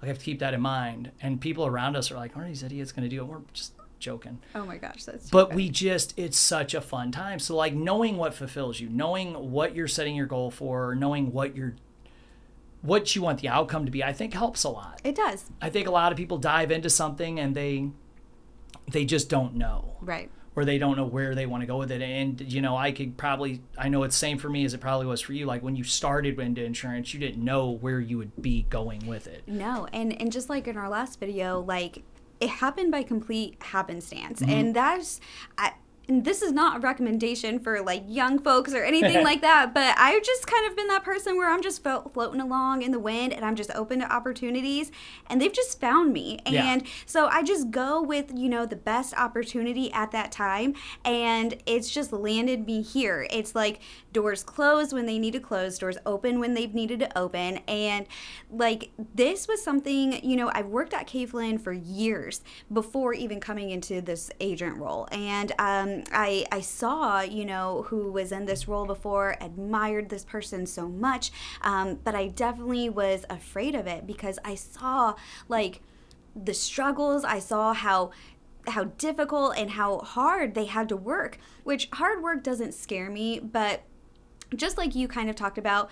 I have to keep that in mind. And people around us are like, what are these idiots going to do? And we're just joking. Oh my gosh, that's. But it's such a fun time. So like knowing what fulfills you, knowing what you're setting your goal for, knowing what you want the outcome to be, I think helps a lot. It does. I think a lot of people dive into something and they just don't know. Right. Or they don't know where they want to go with it. And, I know it's the same for me as it probably was for you. Like when you started into insurance, you didn't know where you would be going with it. No, and just like in our last video, like it happened by complete happenstance, Mm-hmm. and and this is not a recommendation for like young folks or anything like that, but I've just kind of been that person where I'm just floating along in the wind and I'm just open to opportunities, and they've just found me. Yeah. And so I just go with, the best opportunity at that time, and it's just landed me here. It's like doors close when they need to close, doors open when they've needed to open. And like this was something, I've worked at Cleveland for years before even coming into this agent role. And I saw, who was in this role before, admired this person so much, but I definitely was afraid of it because I saw like the struggles. I saw how difficult and how hard they had to work, which hard work doesn't scare me, but just like you kind of talked about,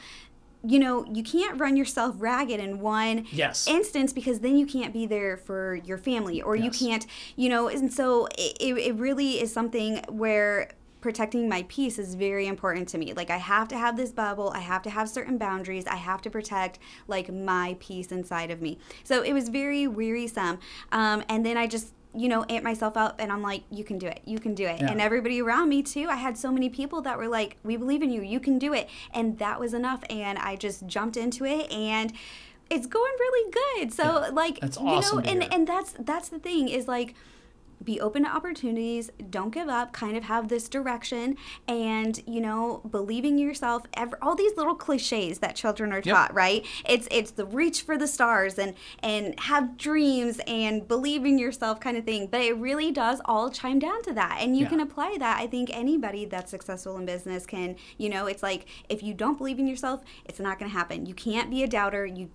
you can't run yourself ragged in one Yes. instance because then you can't be there for your family, or you Yes. can't, and so it really is something where protecting my peace is very important to me. Like I have to have this bubble, I have to have certain boundaries, I have to protect like my peace inside of me. So it was very wearisome. And then I just amp myself up, and I'm like, you can do it. You can do it. Yeah. And everybody around me too. I had so many people that were like, we believe in you. You can do it. And that was enough. And I just jumped into it, and it's going really good. So That's awesome to hear. and that's the thing is like, be open to opportunities, don't give up, kind of have this direction, and believing in yourself. All these little cliches that children are taught, right? It's the reach for the stars and have dreams and believe in yourself kind of thing, but it really does all chime down to that, and you can apply that. I think anybody that's successful in business can, it's like, if you don't believe in yourself, it's not going to happen. You can't be a doubter. You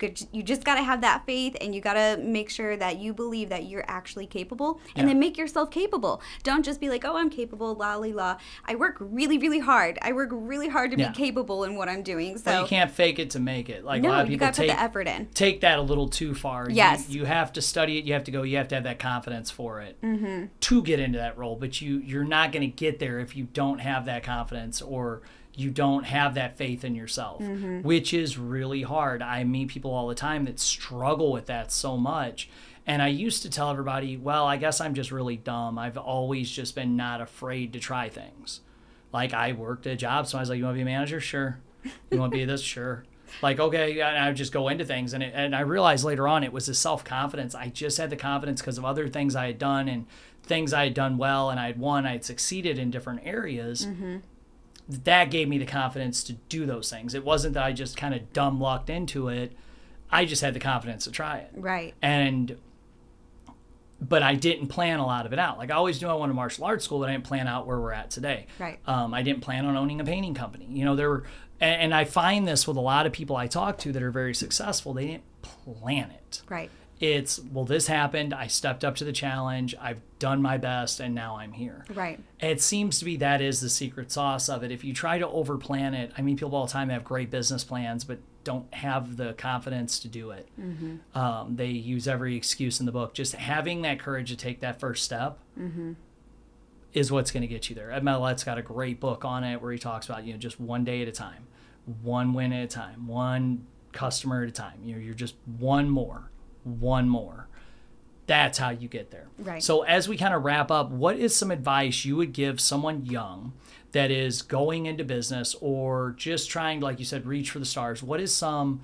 just got to have that faith, and you got to make sure that you believe that you're actually capable, and then make yourself capable. Don't just be like, oh, I'm capable, la la la. I work really, really hard. I work really hard to be capable in what I'm doing. So you can't fake it to make it. Like, no, a lot of you people got to put the effort in. Take that a little too far. Yes. You have to study it. You have to go. You have to have that confidence for it to get into that role. But you're not going to get there if you don't have that confidence, or you don't have that faith in yourself, which is really hard. I meet people all the time that struggle with that so much. And I used to tell everybody, well, I guess I'm just really dumb. I've always just been not afraid to try things. Like, I worked a job, so I was like, you want to be a manager? Sure. You want to be this? Sure. Like, okay, and I would just go into things. And I realized later on it was the self-confidence. I just had the confidence because of other things I had done and things I had done well, and I had succeeded in different areas. That gave me the confidence to do those things. It wasn't that I just kind of dumb lucked into it. I just had the confidence to try it. Right. But I didn't plan a lot of it out. Like, I always knew I wanted martial arts school, but I didn't plan out where we're at today. Right. I didn't plan on owning a painting company. There were, and I find this with a lot of people I talk to that are very successful. They didn't plan it. Right. It's, well, this happened. I stepped up to the challenge. I've done my best, and now I'm here. Right. It seems to be that is the secret sauce of it. If you try to overplan it, I mean, people all the time have great business plans, but don't have the confidence to do it. They use every excuse in the book. Just having that courage to take that first step is what's going to get you there. Ed Millett's got a great book on it where he talks about, just one day at a time, one win at a time, one customer at a time. You're just one more. That's how you get there. Right. So as we kind of wrap up, what is some advice you would give someone young that is going into business or just trying to, like you said, reach for the stars? What is some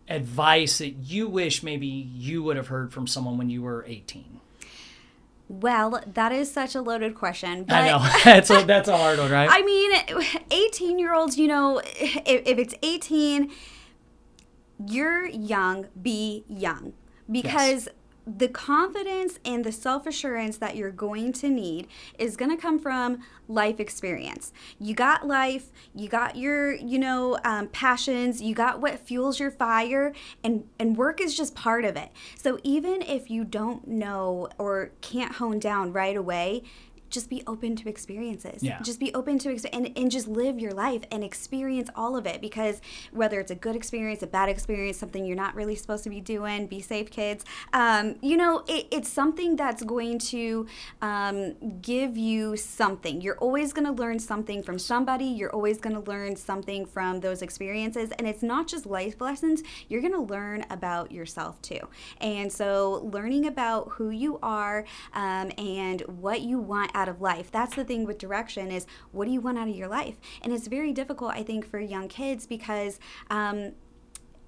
advice that you wish maybe you would have heard from someone when you were 18? Well, that is such a loaded question. But I know. That's a hard one, right? I mean, 18-year-olds, if it's 18, you're young, be young. Because the confidence and the self-assurance that you're going to need is going to come from life experience. You got life, you got your, passions, you got what fuels your fire, and work is just part of it. So even if you don't know or can't hone down right away, just be open to experiences. Yeah. Just be open to and just live your life and experience all of it, because whether it's a good experience, a bad experience, something you're not really supposed to be doing, be safe, kids. It's something that's going to give you something. You're always going to learn something from somebody. You're always going to learn something from those experiences. And it's not just life lessons. You're going to learn about yourself too. And so learning about who you are and what you want out of life. That's the thing with direction, is what do you want out of your life? And it's very difficult, I think, for young kids because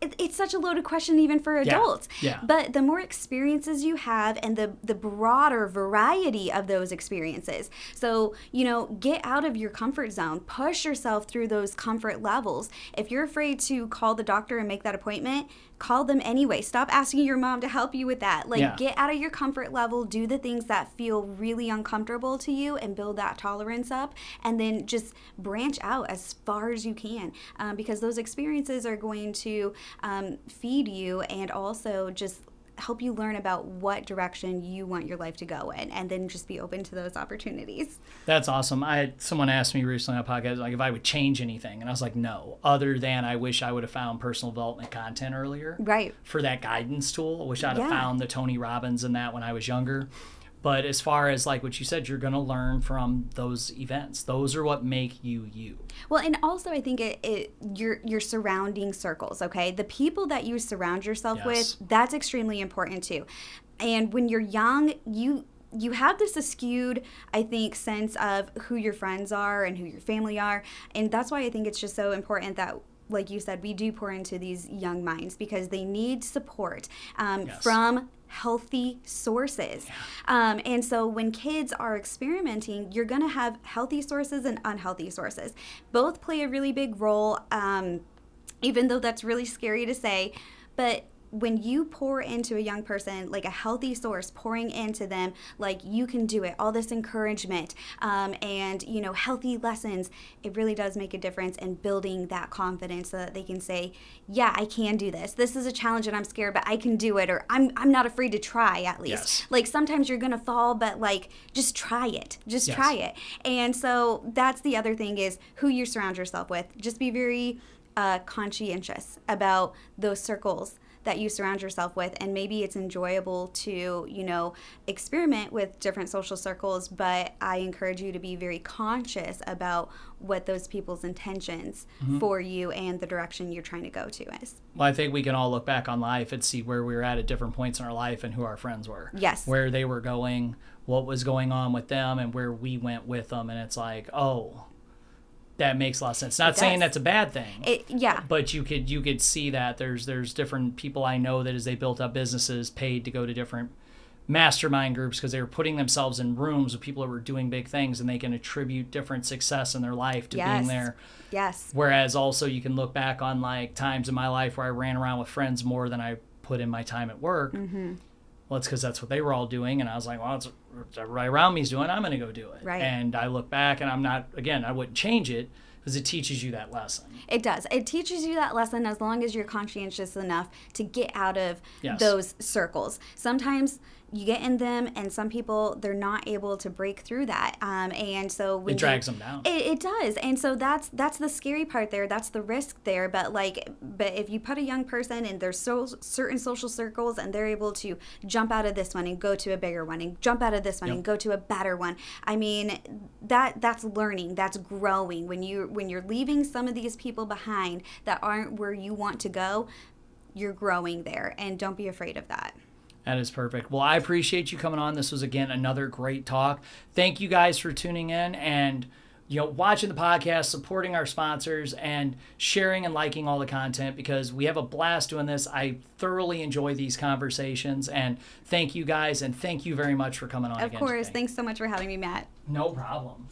it's such a loaded question even for adults. Yeah. But the more experiences you have and the broader variety of those experiences. So, get out of your comfort zone. Push yourself through those comfort levels. If you're afraid to call the doctor and make that appointment, call them anyway. Stop asking your mom to help you with that. Get out of your comfort level, do the things that feel really uncomfortable to you and build that tolerance up, and then just branch out as far as you can, because those experiences are going to feed you and also just help you learn about what direction you want your life to go in, and then just be open to those opportunities. That's awesome. Someone asked me recently on a podcast, like, if I would change anything, and I was like, no, other than I wish I would have found personal development content earlier. Right. For that guidance tool. I wish I'd have found the Tony Robbins and that when I was younger. But as far as like what you said, you're going to learn from those events. Those are what make you you. Well, and also I think your surrounding circles, okay? The people that you surround yourself with, that's extremely important too. And when you're young, you have this skewed, I think, sense of who your friends are and who your family are. And that's why I think it's just so important that, like you said, we do pour into these young minds because they need support from healthy sources. And so when kids are experimenting, you're going to have healthy sources and unhealthy sources. Both play a really big role, even though that's really scary to say. But when you pour into a young person, like a healthy source, pouring into them, like you can do it, all this encouragement, and, you know, healthy lessons, it really does make a difference in building that confidence so that they can say, yeah, I can do this. This is a challenge and I'm scared, but I can do it. Or I'm not afraid to try, at least. Yes. Like sometimes you're going to fall, but like, just try it. Just try it. And so that's the other thing is who you surround yourself with. Just be very conscientious about those circles that you surround yourself with, and maybe it's enjoyable to, you know, experiment with different social circles, but I encourage you to be very conscious about what those people's intentions for you and the direction you're trying to go to is. Well, I think we can all look back on life and see where we were at different points in our life and who our friends were. Yes. Where they were going, what was going on with them, and where we went with them. And it's like, oh, that makes a lot of sense. Not saying that's a bad thing. But you could see that there's different people I know that as they built up businesses paid to go to different mastermind groups because they were putting themselves in rooms with people who were doing big things, and they can attribute different success in their life to being there. Yes. Whereas also you can look back on like times in my life where I ran around with friends more than I put in my time at work. Well, it's because that's what they were all doing. And I was like, well, it's everybody around me is doing, I'm going to go do it. Right. And I look back and I wouldn't change it because it teaches you that lesson. It does. It teaches you that lesson as long as you're conscientious enough to get out of those circles. Sometimes you get in them, and some people, they're not able to break through that. And so when it drags them down. It does. And so that's the scary part there. That's the risk there. But if you put a young person in their certain social circles, and they're able to jump out of this one and go to a bigger one, and jump out of this one and go to a better one. I mean, that's learning. That's growing. When you're leaving some of these people behind that aren't where you want to go, you're growing there. And don't be afraid of that. That is perfect. Well, I appreciate you coming on. This was, again, another great talk. Thank you guys for tuning in and, you know, watching the podcast, supporting our sponsors, and sharing and liking all the content because we have a blast doing this. I thoroughly enjoy these conversations, and thank you guys, and thank you very much for coming on again. Of course. Today. Thanks so much for having me, Matt. No problem.